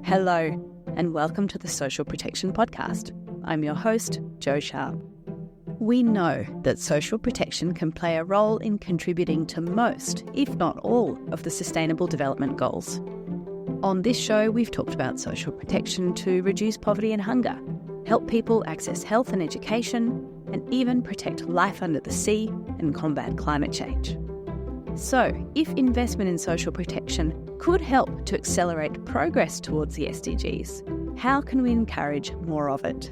Hello, and welcome to the Social Protection Podcast. I'm your host, Jo Sharp. We know that social protection can play a role in contributing to most, if not all, of the Sustainable Development Goals. On this show, we've talked about social protection to reduce poverty and hunger, help people access health and education, and even protect life under the sea and combat climate change. So, if investment in social protection could help to accelerate progress towards the SDGs, how can we encourage more of it?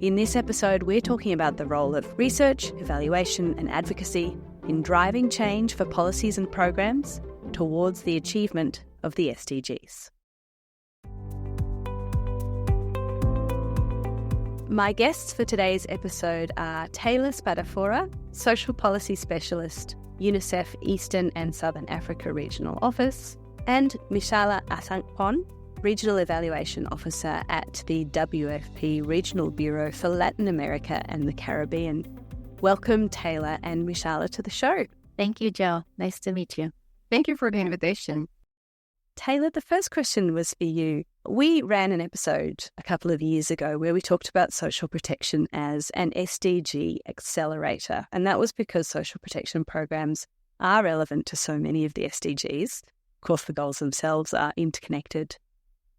In this episode, we're talking about the role of research, evaluation and advocacy in driving change for policies and programs towards the achievement of the SDGs. My guests for today's episode are Tayllor Spadafora, Social Policy Specialist, UNICEF Eastern and Southern Africa Regional Office, and Michala Assankpon, Regional Evaluation Officer at the WFP Regional Bureau for Latin America and the Caribbean. Welcome, Tayllor and Michala, to the show. Thank you, Jo. Nice to meet you. Thank you for the invitation. Tayllor, the first question was for you. We ran an episode a couple of years ago where we talked about social protection as an SDG accelerator, and that was because social protection programs are relevant to so many of the SDGs. Of course, the goals themselves are interconnected.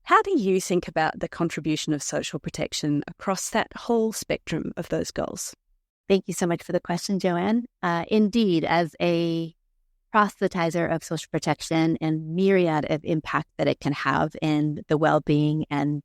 How do you think about the contribution of social protection across that whole spectrum of those goals? Thank you so much for the question, Joanne. Indeed, as a proselytizer of social protection and myriad of impact that it can have in the well-being and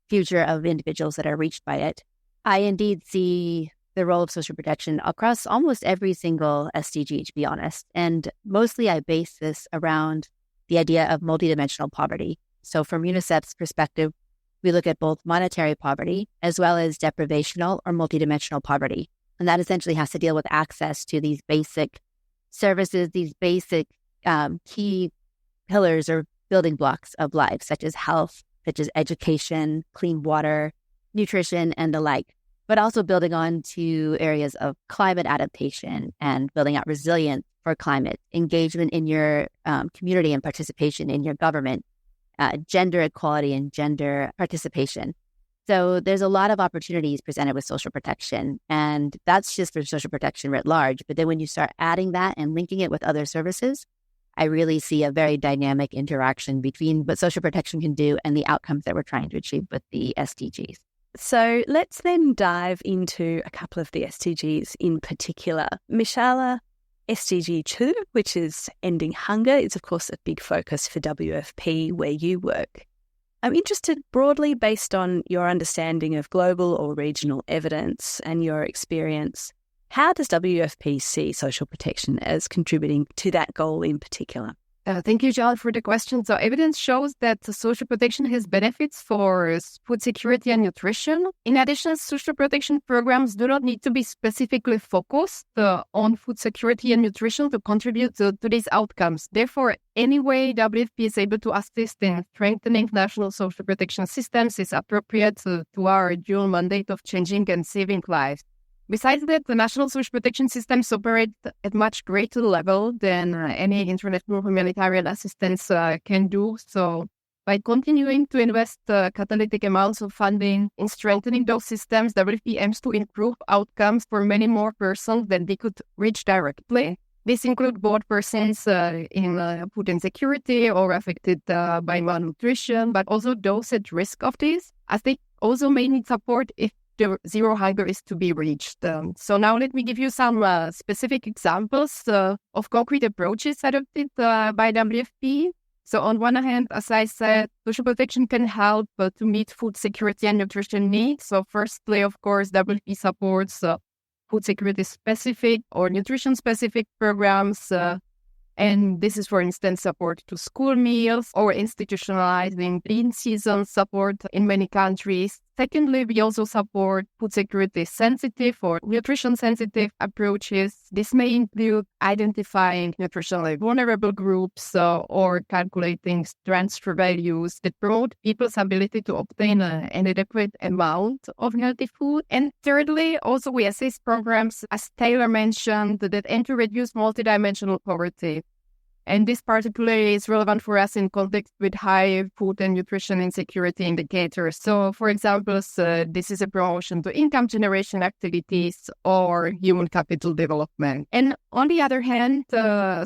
future of individuals that are reached by it, I indeed see the role of social protection across almost every single SDG, to be honest. And mostly I base this around the idea of multidimensional poverty. So from UNICEF's perspective, we look at both monetary poverty as well as deprivational or multidimensional poverty. And that essentially has to deal with access to these basic services, these basic key pillars or building blocks of life, such as health, such as education, clean water, nutrition, and the like, but also building on to areas of climate adaptation and building out resilience for climate, engagement in your community and participation in your government, gender equality and gender participation. So there's a lot of opportunities presented with social protection, and that's just for social protection writ large. But then when you start adding that and linking it with other services, I really see a very dynamic interaction between what social protection can do and the outcomes that we're trying to achieve with the SDGs. So let's then dive into a couple of the SDGs in particular. Michala, SDG 2, which is ending hunger, is of course a big focus for WFP where you work. I'm interested broadly based on your understanding of global or regional evidence and your experience. How does WFP see social protection as contributing to that goal in particular? Thank you, John, for the question. So evidence shows that social protection has benefits for food security and nutrition. In addition, social protection programs do not need to be specifically focused on food security and nutrition to contribute to these outcomes. Therefore, any way WFP is able to assist in strengthening national social protection systems is appropriate to our dual mandate of changing and saving lives. Besides that, the national social protection systems operate at much greater level than any international humanitarian assistance can do. So by continuing to invest catalytic amounts of funding in strengthening those systems, WFP aims to improve outcomes for many more persons than they could reach directly. This includes both persons in food insecurity or affected by malnutrition, but also those at risk of this, as they also may need support if the zero hunger is to be reached. So now let me give you some specific examples of concrete approaches adopted by WFP. So on one hand, as I said, social protection can help to meet food security and nutrition needs. So firstly, of course, WFP supports food security specific or nutrition specific programs. And this is, for instance, support to school meals or institutionalizing clean season support in many countries. Secondly, we also support food security sensitive or nutrition sensitive approaches. This may include identifying nutritionally vulnerable groups or calculating transfer values that promote people's ability to obtain an adequate amount of healthy food. And thirdly, also we assist programs, as Tayllor mentioned, that aim to reduce multidimensional poverty. And this particularly is relevant for us in context with high food and nutrition insecurity indicators. So, for example, this is a promotion to income generation activities or human capital development. And on the other hand,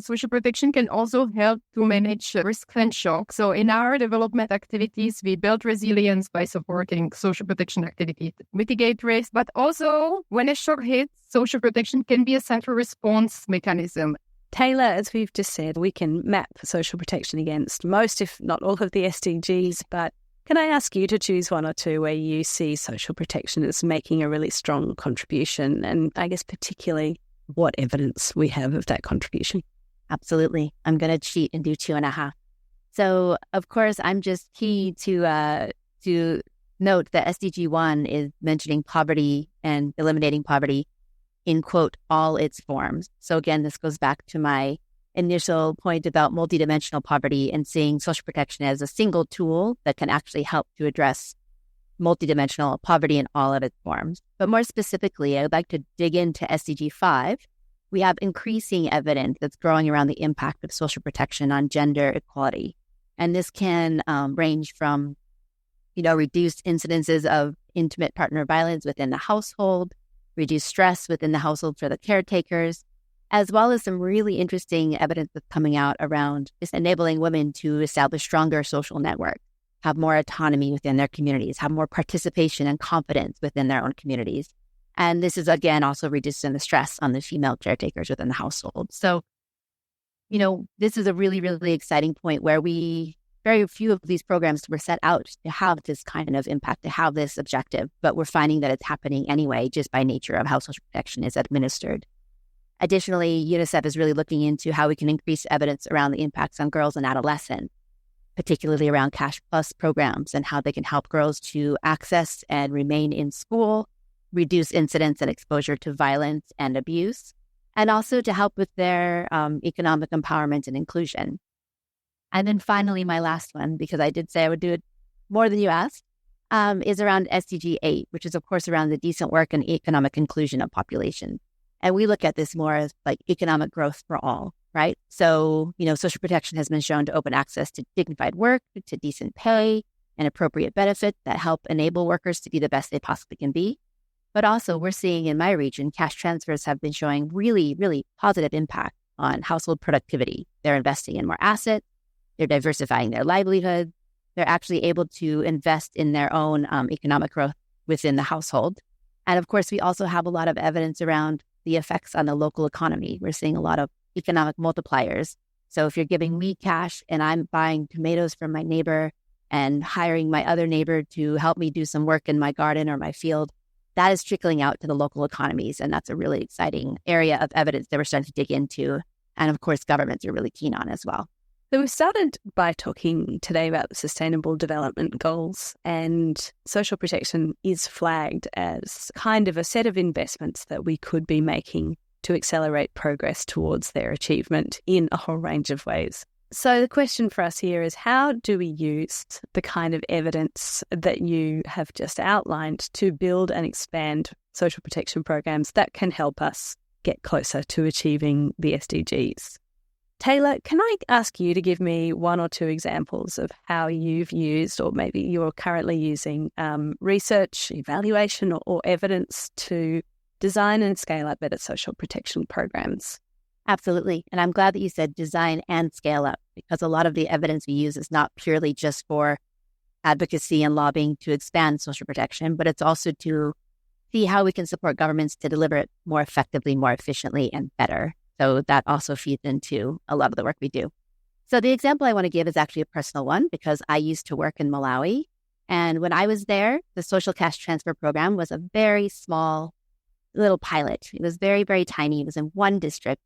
social protection can also help to manage risk and shock. So in our development activities, we build resilience by supporting social protection activities that mitigate risk. But also, when a shock hits, social protection can be a central response mechanism. Tayllor, as we've just said, we can map social protection against most, if not all, of the SDGs, but can I ask you to choose one or two where you see social protection as making a really strong contribution, and I guess particularly what evidence we have of that contribution? Absolutely. I'm going to cheat and do 2.5. So, of course, I'm just key to note that SDG 1 is mentioning poverty and eliminating poverty in, quote, all its forms. So again, this goes back to my initial point about multidimensional poverty and seeing social protection as a single tool that can actually help to address multidimensional poverty in all of its forms. But more specifically, I would like to dig into SDG 5. We have increasing evidence that's growing around the impact of social protection on gender equality. And this can range from, reduced incidences of intimate partner violence within the household, reduce stress within the household for the caretakers, as well as some really interesting evidence that's coming out around just enabling women to establish stronger social networks, have more autonomy within their communities, have more participation and confidence within their own communities. And this is, again, also reducing the stress on the female caretakers within the household. So, this is a really, really exciting point where very few of these programs were set out to have this kind of impact, to have this objective, but we're finding that it's happening anyway, just by nature of how social protection is administered. Additionally, UNICEF is really looking into how we can increase evidence around the impacts on girls and adolescents, particularly around Cash Plus programs and how they can help girls to access and remain in school, reduce incidence and exposure to violence and abuse, and also to help with their economic empowerment and inclusion. And then finally, my last one, because I did say I would do it more than you asked, is around SDG 8, which is, of course, around the decent work and economic inclusion of population. And we look at this more as like economic growth for all, right? So, social protection has been shown to open access to dignified work, to decent pay, and appropriate benefits that help enable workers to be the best they possibly can be. But also, we're seeing in my region, cash transfers have been showing really, really positive impact on household productivity. They're investing in more assets. They're diversifying their livelihood. They're actually able to invest in their own economic growth within the household. And of course, we also have a lot of evidence around the effects on the local economy. We're seeing a lot of economic multipliers. So if you're giving me cash and I'm buying tomatoes from my neighbor and hiring my other neighbor to help me do some work in my garden or my field, that is trickling out to the local economies. And that's a really exciting area of evidence that we're starting to dig into. And of course, governments are really keen on as well. So we started by talking today about the Sustainable Development Goals, and social protection is flagged as kind of a set of investments that we could be making to accelerate progress towards their achievement in a whole range of ways. So the question for us here is, how do we use the kind of evidence that you have just outlined to build and expand social protection programs that can help us get closer to achieving the SDGs? Tayllor, can I ask you to give me one or two examples of how you've used, or maybe you're currently using, research, evaluation, or evidence to design and scale up better social protection programs? Absolutely. And I'm glad that you said design and scale up, because a lot of the evidence we use is not purely just for advocacy and lobbying to expand social protection, but it's also to see how we can support governments to deliver it more effectively, more efficiently, and better. So that also feeds into a lot of the work we do. So the example I want to give is actually a personal one, because I used to work in Malawi. And when I was there, the social cash transfer program was a very small little pilot. It was very, very tiny. It was in one district.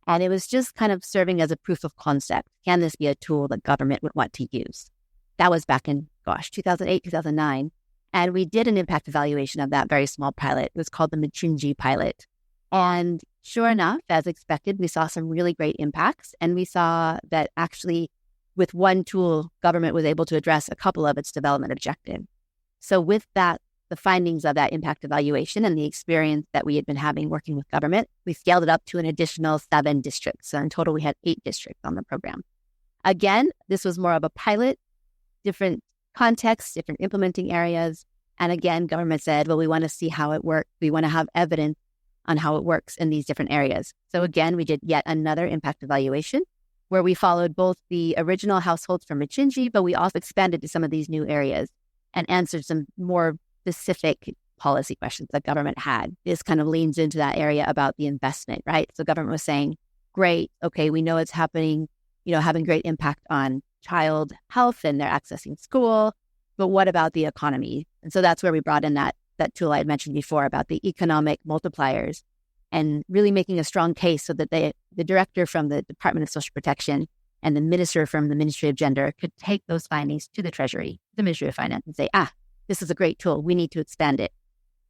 And it was just kind of serving as a proof of concept. Can this be a tool that government would want to use? That was back in, 2008, 2009. And we did an impact evaluation of that very small pilot. It was called the Michinji pilot. And sure enough, as expected, we saw some really great impacts. And we saw that actually with one tool, government was able to address a couple of its development objectives. So with that the findings of that impact evaluation and the experience that we had been having working with government, we scaled it up to an additional 7 districts. So in total, we had 8 districts on the program. Again, this was more of a pilot, different contexts, different implementing areas. And again, government said, well, we want to see how it works. We want to have evidence on how it works in these different areas. So again, we did yet another impact evaluation where we followed both the original households from Michinji, but we also expanded to some of these new areas and answered some more specific policy questions that government had. This kind of leans into that area about the investment, right? So government was saying, great, okay, we know it's happening, having great impact on child health and they're accessing school, but what about the economy? And so that's where we brought in that tool I had mentioned before about the economic multipliers and really making a strong case so that the director from the Department of Social Protection and the minister from the Ministry of Gender could take those findings to the Treasury, the Ministry of Finance, and say, this is a great tool. We need to expand it.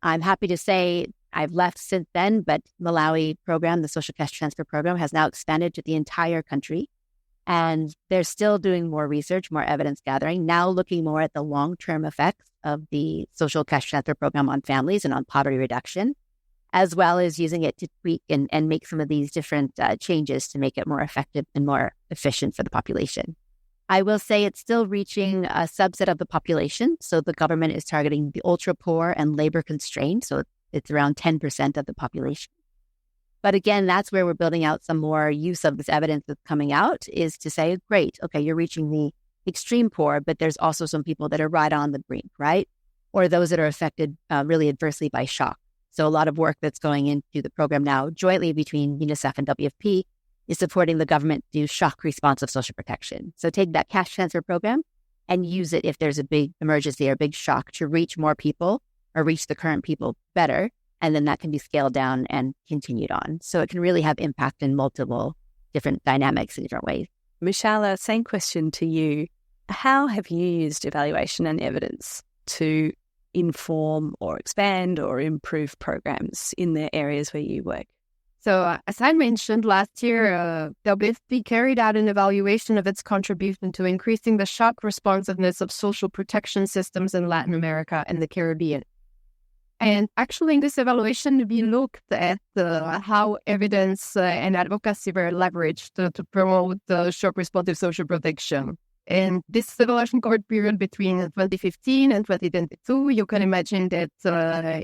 I'm happy to say I've left since then, but Malawi program, the Social Cash Transfer Program, has now expanded to the entire country. And they're still doing more research, more evidence gathering, now looking more at the long-term effects of the Social Cash Transfer Program on families and on poverty reduction, as well as using it to tweak and make some of these different changes to make it more effective and more efficient for the population. I will say it's still reaching a subset of the population. So the government is targeting the ultra poor and labor constrained. So it's around 10% of the population. But again, that's where we're building out some more use of this evidence that's coming out is to say, great, okay, you're reaching the extreme poor, but there's also some people that are right on the brink, right? Or those that are affected really adversely by shock. So a lot of work that's going into the program now jointly between UNICEF and WFP is supporting the government to do shock responsive social protection. So take that cash transfer program and use it if there's a big emergency or big shock to reach more people or reach the current people better. And then that can be scaled down and continued on. So it can really have impact in multiple different dynamics in different ways. Michala, same question to you. How have you used evaluation and evidence to inform or expand or improve programs in the areas where you work? So as I mentioned last year, WFP carried out an evaluation of its contribution to increasing the shock responsiveness of social protection systems in Latin America and the Caribbean. And actually, in this evaluation, we looked at how evidence and advocacy were leveraged to promote shock responsive social protection. And this evaluation covered period between 2015 and 2022. You can imagine that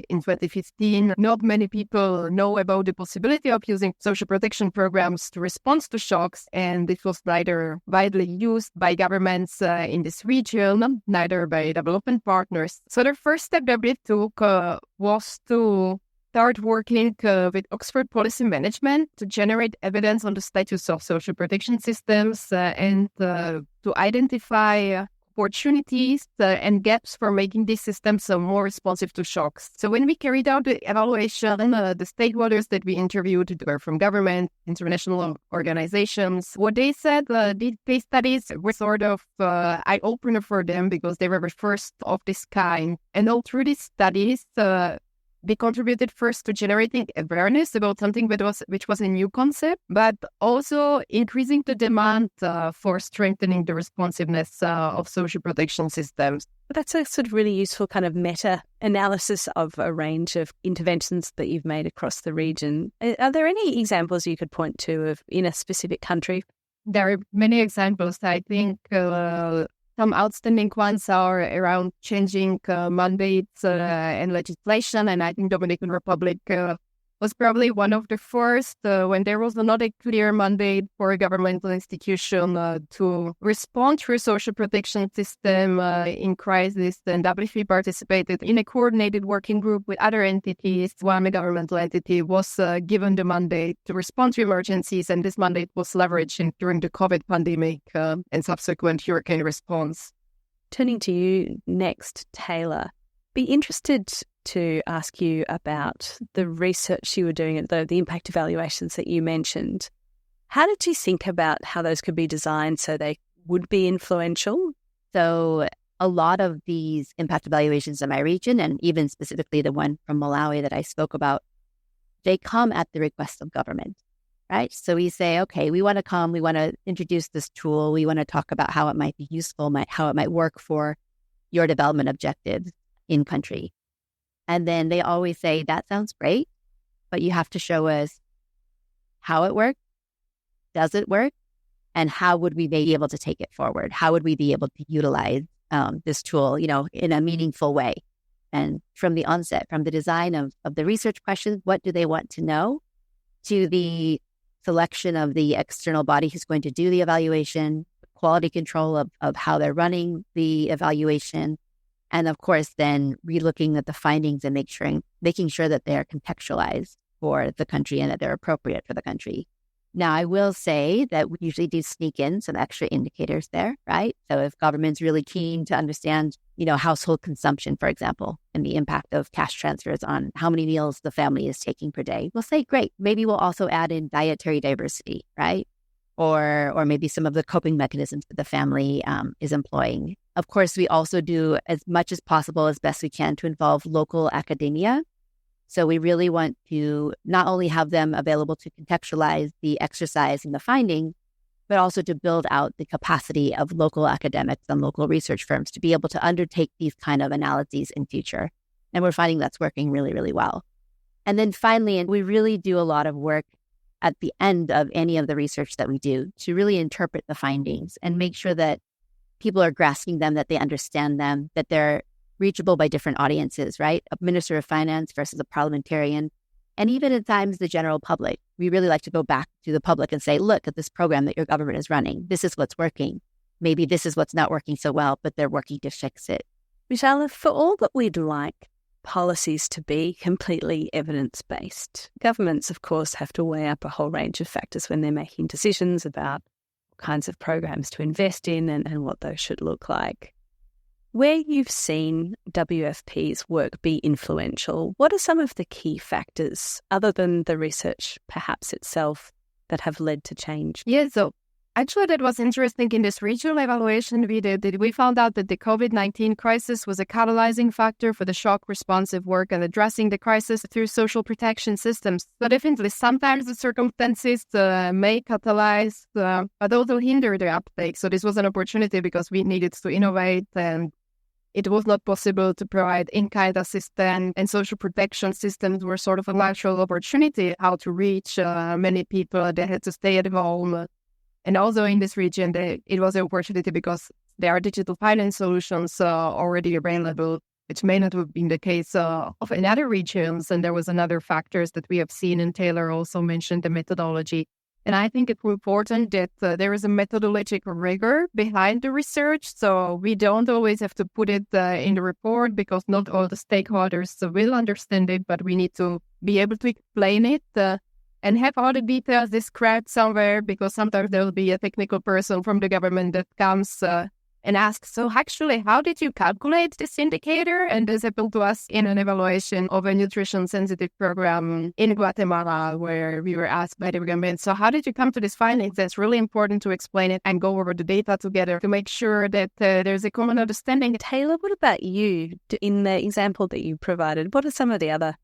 in 2015, not many people know about the possibility of using social protection programs to respond to shocks. And this was neither widely used by governments in this region, neither by development partners. So the first step that we took was to start working with Oxford Policy Management to generate evidence on the status of social protection systems and to identify opportunities and gaps for making these systems more responsive to shocks. So when we carried out the evaluation, the stakeholders that we interviewed were from government, international organizations. What they said, these case studies were sort of eye-opener for them because they were the first of this kind. And all through these studies, they contributed first to generating awareness about something which was a new concept, but also increasing the demand for strengthening the responsiveness of social protection systems. That's a sort of really useful kind of meta-analysis of a range of interventions that you've made across the region. Are there any examples you could point to of in a specific country? There are many examples. I think some outstanding ones are around changing mandates and legislation. And I think Dominican Republic was probably one of the first when there was not a clear mandate for a governmental institution to respond to a social protection system in crisis. And WFP participated in a coordinated working group with other entities. One governmental entity was given the mandate to respond to emergencies, and this mandate was leveraged during the COVID pandemic and subsequent hurricane response. Turning to you next, Tayllor, be interested to ask you about the research you were doing at the impact evaluations that you mentioned. How did you think about how those could be designed so they would be influential? So a lot of these impact evaluations in my region, and even specifically the one from Malawi that I spoke about, they come at the request of government, right? So we say, okay, we want to introduce this tool. We want to talk about how it might be useful, how it might work for your development objectives in country. And then they always say, that sounds great, but you have to show us how it works, does it work, and how would we be able to take it forward? How would we be able to utilize this tool, in a meaningful way? And from the onset, from the design of the research questions, what do they want to know, to the selection of the external body who's going to do the evaluation, quality control of how they're running the evaluation, and of course, then relooking at the findings and making sure that they're contextualized for the country and that they're appropriate for the country. Now, I will say that we usually do sneak in some extra indicators there, right? So if government's really keen to understand, household consumption, for example, and the impact of cash transfers on how many meals the family is taking per day, we'll say, great, maybe we'll also add in dietary diversity, right? Or maybe some of the coping mechanisms that the family is employing. Of course, we also do as much as possible, as best we can, to involve local academia. So we really want to not only have them available to contextualize the exercise and the findings, but also to build out the capacity of local academics and local research firms to be able to undertake these kind of analyses in future. And we're finding that's working really, really well. And then finally, and we really do a lot of work at the end of any of the research that we do to really interpret the findings and make sure that people are grasping them, that they understand them, that they're reachable by different audiences, right? A minister of finance versus a parliamentarian, and even at times the general public. We really like to go back to the public and say, look at this program that your government is running. This is what's working. Maybe this is what's not working so well, but they're working to fix it. Michala, for all that we'd like policies to be completely evidence-based, governments, of course, have to weigh up a whole range of factors when they're making decisions about what kinds of programs to invest in and what those should look like. Where you've seen WFP's work be influential, what are some of the key factors, other than the research perhaps itself, that have led to change? Yeah, so actually that was interesting. In this regional evaluation we did, we found out that the COVID-19 crisis was a catalyzing factor for the shock responsive work and addressing the crisis through social protection systems. So definitely sometimes the circumstances may catalyze, but also hinder the uptake. So this was an opportunity because we needed to innovate, and it was not possible to provide in-kind assistance, and social protection systems were sort of a natural opportunity how to reach many people. They had to stay at home. And also in this region, it was an opportunity because there are digital finance solutions already available, which may not have been the case of in other regions. And there was another factors that we have seen, and Tayllor also mentioned the methodology. And I think it's important that there is a methodological rigor behind the research. So we don't always have to put it in the report because not all the stakeholders will understand it, but we need to be able to explain it and have all the details described somewhere, because sometimes there will be a technical person from the government that comes and asks, so actually, how did you calculate this indicator? And this happened to us in an evaluation of a nutrition-sensitive program in Guatemala, where we were asked by the government, so how did you come to these findings? That's really important to explain it and go over the data together to make sure that there's a common understanding. Tayllor, what about you? In the example that you provided, what are some of the other,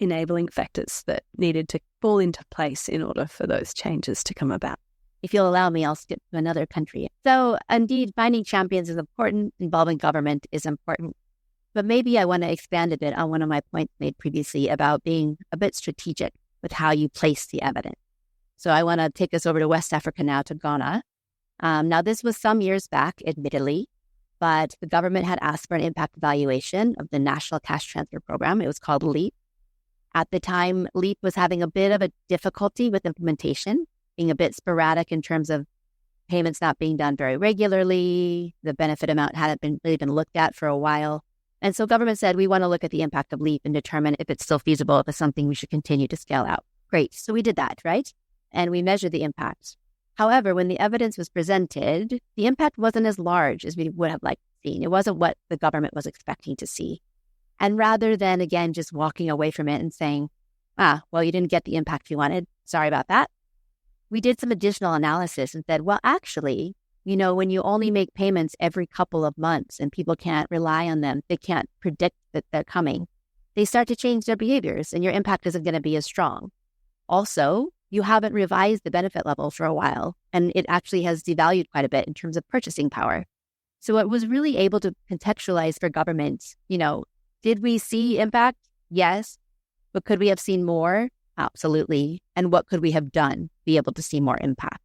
enabling factors that needed to fall into place in order for those changes to come about? If you'll allow me, I'll skip to another country. So indeed, finding champions is important. Involving government is important. But maybe I want to expand a bit on one of my points made previously about being a bit strategic with how you place the evidence. So I want to take us over to West Africa now, to Ghana. Now, this was some years back, admittedly, but the government had asked for an impact evaluation of the National Cash Transfer Program. It was called LEAP. At the time, LEAP was having a bit of a difficulty with implementation, being a bit sporadic in terms of payments not being done very regularly. The benefit amount hadn't been really been looked at for a while. And so government said, we want to look at the impact of LEAP and determine if it's still feasible, if it's something we should continue to scale out. Great. So we did that, right? And we measured the impact. However, when the evidence was presented, the impact wasn't as large as we would have liked to see. It wasn't what the government was expecting to see. And rather than, again, just walking away from it and saying, well, you didn't get the impact you wanted, sorry about that, we did some additional analysis and said, well, actually, when you only make payments every couple of months and people can't rely on them, they can't predict that they're coming, they start to change their behaviors and your impact isn't going to be as strong. Also, you haven't revised the benefit level for a while, and it actually has devalued quite a bit in terms of purchasing power. So it was really able to contextualize for governments, Did we see impact? Yes. But could we have seen more? Absolutely. And what could we have done to be able to see more impact?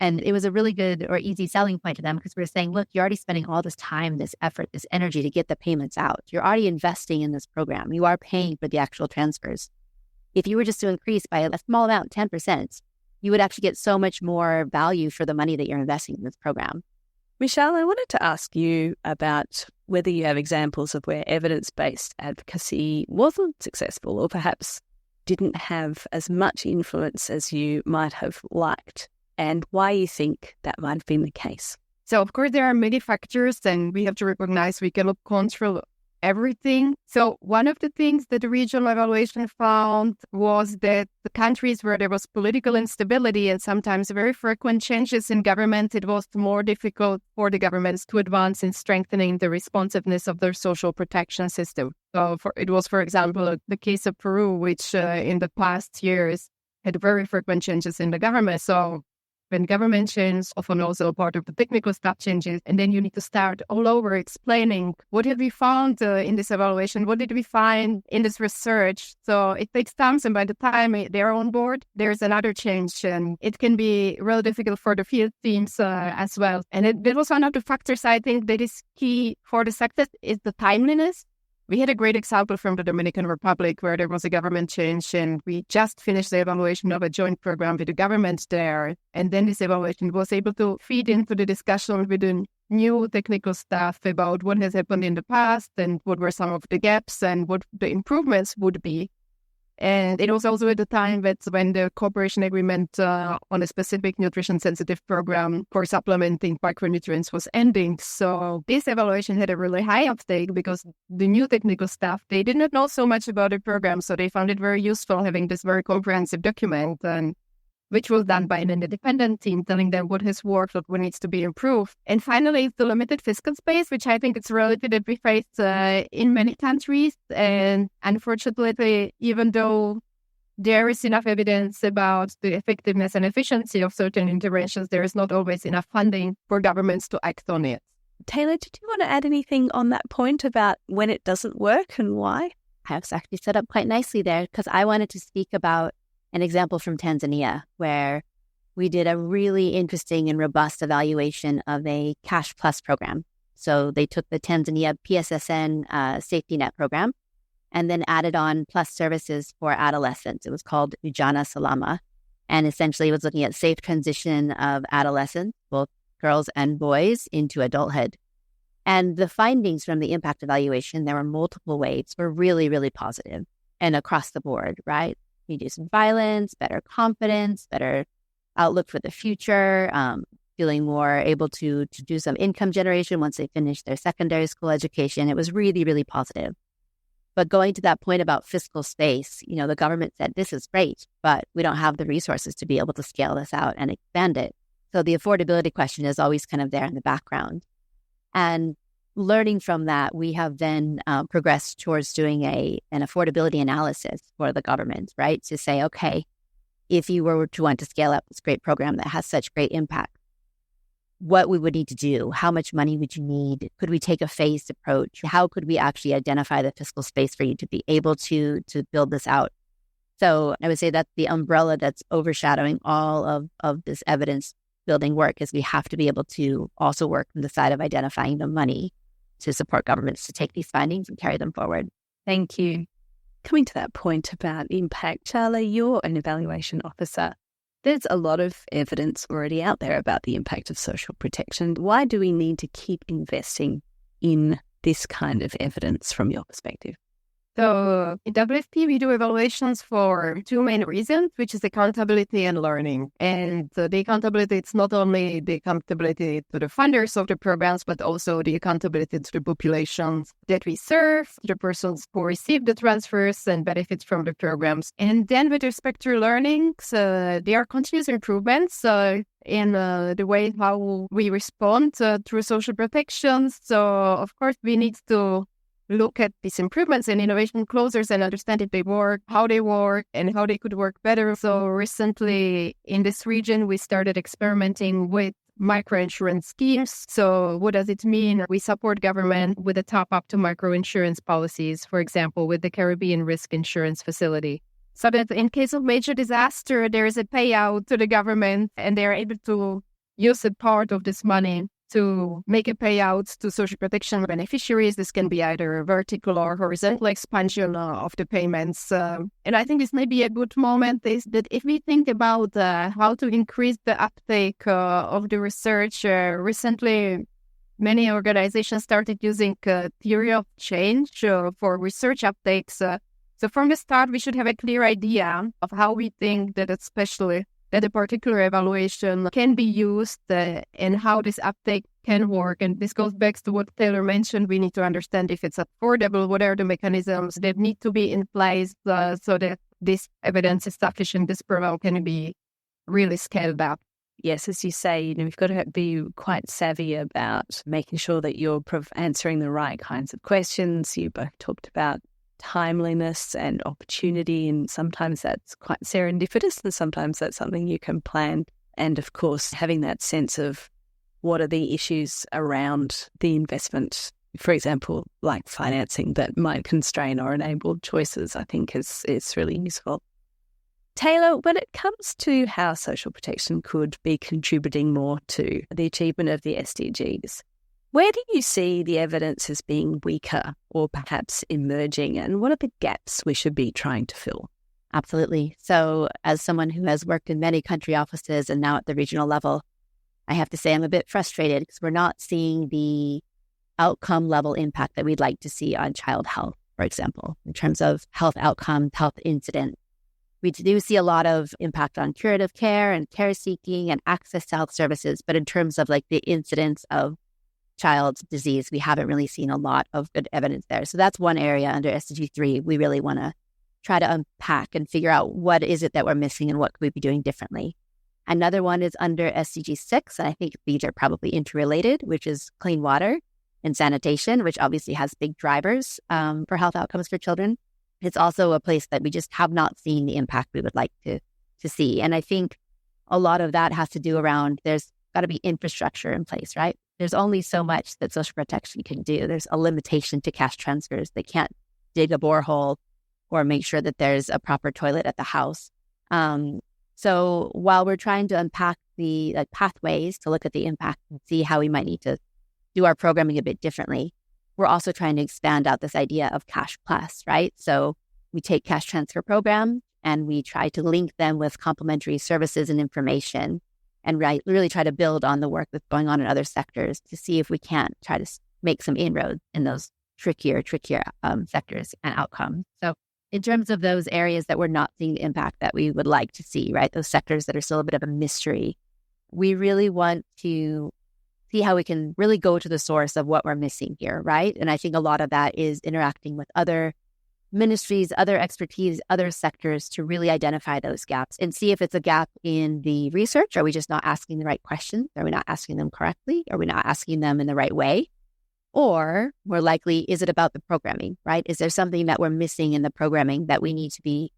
And it was a really good or easy selling point to them because we were saying, look, you're already spending all this time, this effort, this energy to get the payments out. You're already investing in this program. You are paying for the actual transfers. If you were just to increase by a small amount, 10%, you would actually get so much more value for the money that you're investing in this program. Michala, I wanted to ask you about whether you have examples of where evidence-based advocacy wasn't successful or perhaps didn't have as much influence as you might have liked, and why you think that might have been the case. So, of course, there are many factors, and we have to recognize we cannot control everything. So one of the things that the regional evaluation found was that the countries where there was political instability and sometimes very frequent changes in government, it was more difficult for the governments to advance in strengthening the responsiveness of their social protection system. So it was, for example, the case of Peru, which in the past years had very frequent changes in the government. So when government changes, often also part of the technical staff changes, and then you need to start all over explaining what have we found in this evaluation, what did we find in this research. So it takes time, and by the time they're on board, there's another change, and it can be really difficult for the field teams as well. And that was one of the factors I think that is key for the success is the timeliness. We had a great example from the Dominican Republic where there was a government change and we just finished the evaluation of a joint program with the government there. And then this evaluation was able to feed into the discussion with the new technical staff about what has happened in the past and what were some of the gaps and what the improvements would be. And it was also at the time that when the cooperation agreement on a specific nutrition-sensitive program for supplementing micronutrients was ending. So this evaluation had a really high uptake because the new technical staff, they did not know so much about the program, so they found it very useful having this very comprehensive document, and which was done by an independent team telling them what has worked, what needs to be improved. And finally, it's the limited fiscal space, which I think it's a reality that we face in many countries. And unfortunately, even though there is enough evidence about the effectiveness and efficiency of certain interventions, there is not always enough funding for governments to act on it. Tayllor, did you want to add anything on that point about when it doesn't work and why? I was actually set up quite nicely there because I wanted to speak about an example from Tanzania, where we did a really interesting and robust evaluation of a Cash Plus program. So they took the Tanzania PSSN safety net program and then added on plus services for adolescents. It was called Ujana Salama. And essentially it was looking at safe transition of adolescents, both girls and boys, into adulthood. And the findings from the impact evaluation, there were multiple waves, were really, really positive and across the board, right? Reduce violence, better confidence, better outlook for the future, feeling more able to do some income generation once they finish their secondary school education. It was really, really positive. But going to that point about fiscal space, the government said, this is great, but we don't have the resources to be able to scale this out and expand it. So the affordability question is always kind of there in the background. And learning from that, we have then progressed towards doing an affordability analysis for the government, right? To say, okay, if you were to want to scale up this great program that has such great impact, what we would need to do, how much money would you need? Could we take a phased approach? How could we actually identify the fiscal space for you to be able to build this out? So I would say that's the umbrella that's overshadowing all of this evidence building work, is we have to be able to also work on the side of identifying the money to support governments to take these findings and carry them forward. Thank you. Coming to that point about impact, Michala, you're an evaluation officer. There's a lot of evidence already out there about the impact of social protection. Why do we need to keep investing in this kind of evidence from your perspective? So in WFP, we do evaluations for two main reasons, which is accountability and learning. And the accountability, it's not only the accountability to the funders of the programs, but also the accountability to the populations that we serve, the persons who receive the transfers and benefits from the programs. And then with respect to learning, there are continuous improvements in the way how we respond through social protection. So of course, we need to look at these improvements and innovation closer and understand if they work, how they work, and how they could work better. So recently in this region, we started experimenting with microinsurance schemes. So what does it mean? We support government with a top-up to microinsurance policies, for example, with the Caribbean Risk Insurance Facility. So that in case of major disaster, there is a payout to the government and they are able to use a part of this money to make a payout to social protection beneficiaries. This can be either a vertical or horizontal expansion of the payments. And I think this may be a good moment is that if we think about how to increase the uptake of the research, recently many organizations started using theory of change for research uptakes. So from the start, we should have a clear idea of how we think that especially that a particular evaluation can be used and how this uptake can work. And this goes back to what Tayllor mentioned. We need to understand if it's affordable, what are the mechanisms that need to be in place so that this evidence is sufficient, this program can be really scaled up. Yes, as you say, we've got to be quite savvy about making sure that you're answering the right kinds of questions. You both talked about timeliness and opportunity, and sometimes that's quite serendipitous and sometimes that's something you can plan. And of course, having that sense of what are the issues around the investment, for example, like financing that might constrain or enable choices, I think is really useful. Tayllor, when it comes to how social protection could be contributing more to the achievement of the SDGs, where do you see the evidence as being weaker or perhaps emerging, and what are the gaps we should be trying to fill? Absolutely. So as someone who has worked in many country offices and now at the regional level, I have to say I'm a bit frustrated because we're not seeing the outcome level impact that we'd like to see on child health, for example, in terms of health outcomes, health incidents. We do see a lot of impact on curative care and care seeking and access to health services, but in terms of like the incidence of child's disease, we haven't really seen a lot of good evidence there. So that's one area under SDG 3 we really want to try to unpack and figure out what is it that we're missing and what could we be doing differently. Another one is under SDG 6, and I think these are probably interrelated, which is clean water and sanitation, which obviously has big drivers for health outcomes for children. It's also a place that we just have not seen the impact we would like to see. And I think a lot of that has to do around there's got to be infrastructure in place, right? There's only so much that social protection can do. There's a limitation to cash transfers. They can't dig a borehole or make sure that there's a proper toilet at the house. So while we're trying to unpack the pathways to look at the impact and see how we might need to do our programming a bit differently, we're also trying to expand out this idea of cash plus, right? So we take cash transfer programs and we try to link them with complementary services and information and really try to build on the work that's going on in other sectors to see if we can't try to make some inroads in those trickier sectors and outcomes. So in terms of those areas that we're not seeing the impact that we would like to see, right, those sectors that are still a bit of a mystery, we really want to see how we can really go to the source of what we're missing here, right? And I think a lot of that is interacting with other ministries, other expertise, other sectors to really identify those gaps and see if it's a gap in the research. Are we just not asking the right questions? Are we not asking them correctly? Are we not asking them in the right way? Or more likely, is it about the programming, right? Is there something that we're missing in the programming that we need to be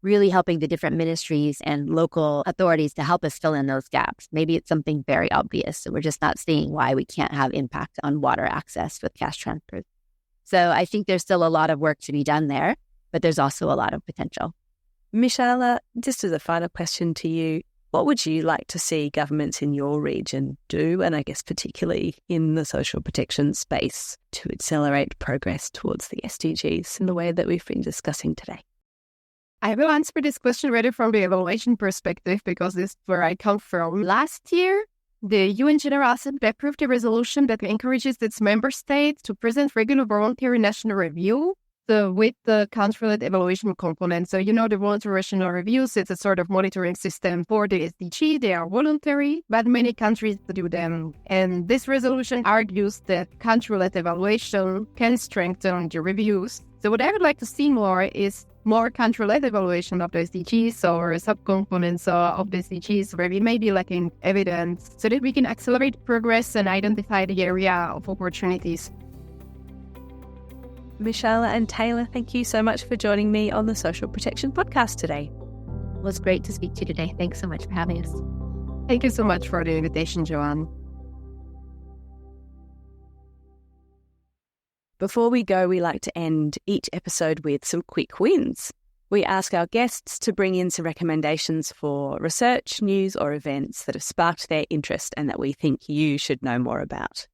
really helping the different ministries and local authorities to help us fill in those gaps? Maybe it's something very obvious, so we're just not seeing why we can't have impact on water access with cash transfers. So I think there's still a lot of work to be done there, but there's also a lot of potential. Michala, just as a final question to you, what would you like to see governments in your region do, and I guess particularly in the social protection space, to accelerate progress towards the SDGs in the way that we've been discussing today? I will answer this question rather from the evaluation perspective because this is where I come from. Last year, the UN General Assembly approved a resolution that encourages its member states to present regular voluntary national review with the country-led evaluation component. So, the voluntary national reviews, it's a sort of monitoring system for the SDG. They are voluntary, but many countries do them. And this resolution argues that country-led evaluation can strengthen the reviews. So what I would like to see more is more country-led evaluation of the SDGs or subcomponents of the SDGs where we may be lacking evidence so that we can accelerate progress and identify the area of opportunities. Michala and Tayllor, thank you so much for joining me on the Social Protection Podcast today. It was great to speak to you today. Thanks so much for having us. Thank you so much for the invitation, Joanne. Before we go, we like to end each episode with some quick wins. We ask our guests to bring in some recommendations for research, news, or events that have sparked their interest and that we think you should know more about.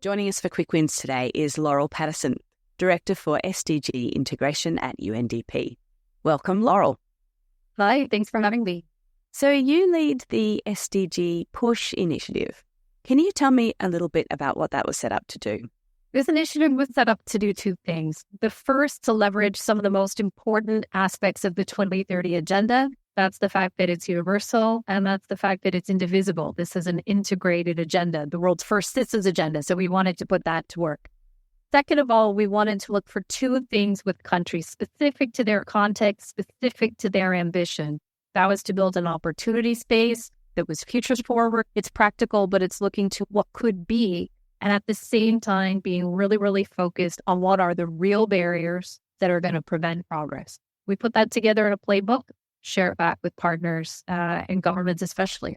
Joining us for Quick Wins today is Laurel Patterson, Director for SDG Integration at UNDP. Welcome, Laurel. Hi, thanks for having me. So you lead the SDG Push initiative. Can you tell me a little bit about what that was set up to do? This initiative was set up to do two things. The first, to leverage some of the most important aspects of the 2030 agenda. That's the fact that it's universal, and that's the fact that it's indivisible. This is an integrated agenda, the world's first citizens agenda. So we wanted to put that to work. Second of all, we wanted to look for two things with countries specific to their context, specific to their ambition. That was to build an opportunity space that was future forward. It's practical, but it's looking to what could be. And at the same time, being really, really focused on what are the real barriers that are going to prevent progress. We put that together in a playbook, share it back with partners and governments especially.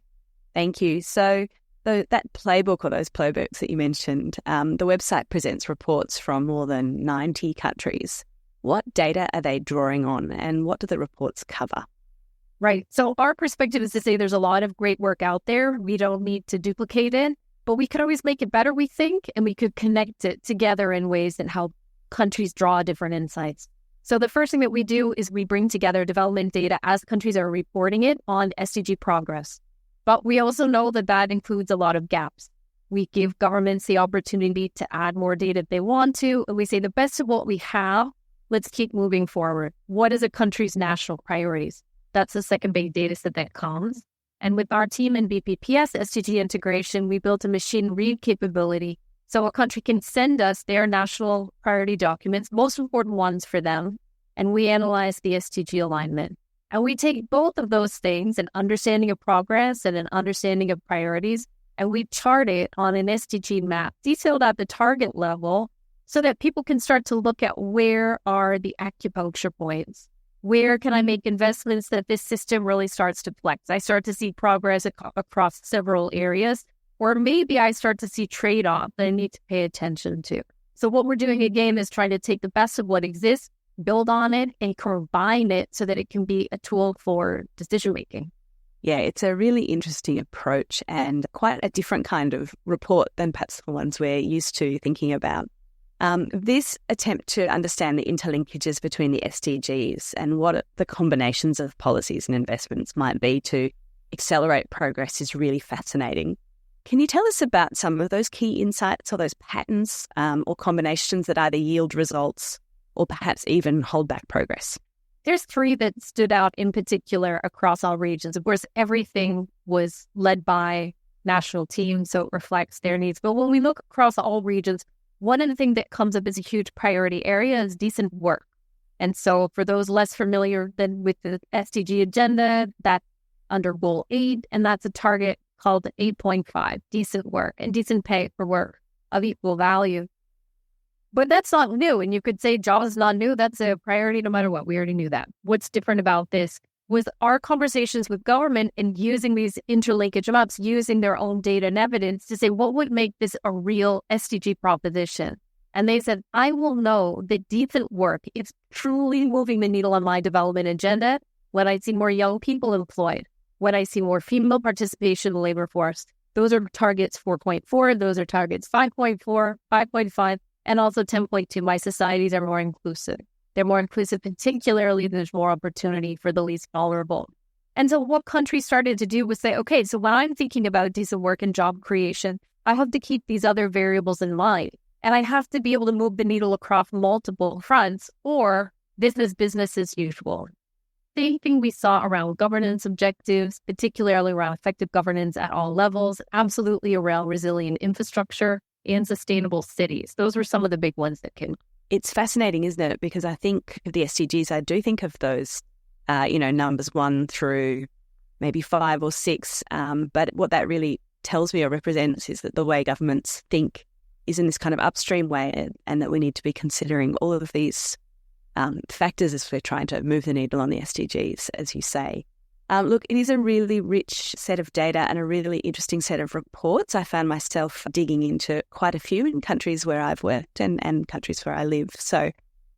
Thank you. So that playbook or those playbooks that you mentioned, the website presents reports from more than 90 countries. What data are they drawing on and what do the reports cover? Right. So our perspective is to say there's a lot of great work out there. We don't need to duplicate it, but we could always make it better, we think, and we could connect it together in ways that help countries draw different insights. So the first thing that we do is we bring together development data as countries are reporting it on SDG progress. But we also know that that includes a lot of gaps. We give governments the opportunity to add more data if they want to. And we say the best of what we have, let's keep moving forward. What is a country's national priorities? That's the second big data set that comes. And with our team in BPPS, SDG integration, we built a machine read capability. So a country can send us their national priority documents, most important ones for them, and we analyze the SDG alignment. And we take both of those things, an understanding of progress and an understanding of priorities, and we chart it on an SDG map, detailed at the target level, so that people can start to look at where are the acupuncture points. Where can I make investments that this system really starts to flex? I start to see progress across several areas, or maybe I start to see trade-off that I need to pay attention to. So what we're doing again is trying to take the best of what exists, build on it, and combine it so that it can be a tool for decision-making. Yeah, it's a really interesting approach and quite a different kind of report than perhaps the ones we're used to thinking about. This attempt to understand the interlinkages between the SDGs and what the combinations of policies and investments might be to accelerate progress is really fascinating. Can you tell us about some of those key insights or those patterns or combinations that either yield results or perhaps even hold back progress? There's three that stood out in particular across all regions. Of course, everything was led by national teams, so it reflects their needs. But when we look across all regions, one of the things that comes up as a huge priority area is decent work. And so for those less familiar than with the SDG agenda, that's under Goal 8, and that's a target called 8.5, decent work and decent pay for work of equal value. But that's not new. And you could say job is not new. That's a priority no matter what. We already knew that. What's different about this was our conversations with government and using these interlinkage maps, using their own data and evidence to say, what would make this a real SDG proposition? And they said, I will know that decent work is truly moving the needle on my development agenda when I see more young people employed, when I see more female participation in the labor force. Those are targets 4.4. Those are targets 5.4, 5.5, and also 10.2. My societies are more inclusive. They're more inclusive, particularly there's more opportunity for the least vulnerable. And so what countries started to do was say, okay, so when I'm thinking about decent work and job creation, I have to keep these other variables in mind. And I have to be able to move the needle across multiple fronts, or this is business as usual. Same thing we saw around governance objectives, particularly around effective governance at all levels, absolutely around resilient infrastructure and sustainable cities. Those were some of the big ones that came. It's fascinating, isn't it? Because I think of the SDGs, I do think of those, numbers 1 through maybe 5 or 6. But what that really tells me or represents is that the way governments think is in this kind of upstream way, and that we need to be considering all of these factors as we're trying to move the needle on the SDGs, as you say. Look, it is a really rich set of data and a really interesting set of reports. I found myself digging into quite a few in countries where I've worked and countries where I live. So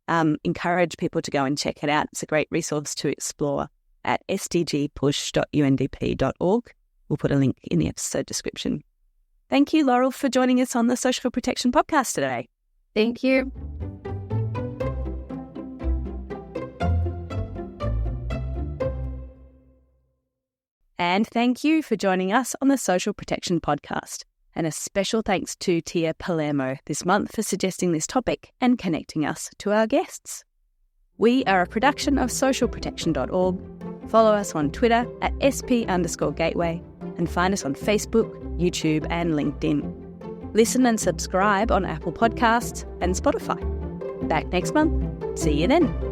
encourage people to go and check it out. It's a great resource to explore at sdgpush.undp.org. We'll put a link in the episode description. Thank you, Laurel, for joining us on the Social Protection podcast today. Thank you. And thank you for joining us on the Social Protection podcast. And a special thanks to Tia Palermo this month for suggesting this topic and connecting us to our guests. We are a production of socialprotection.org. Follow us on Twitter at @SP_gateway and find us on Facebook, YouTube and LinkedIn. Listen and subscribe on Apple Podcasts and Spotify. Back next month. See you then.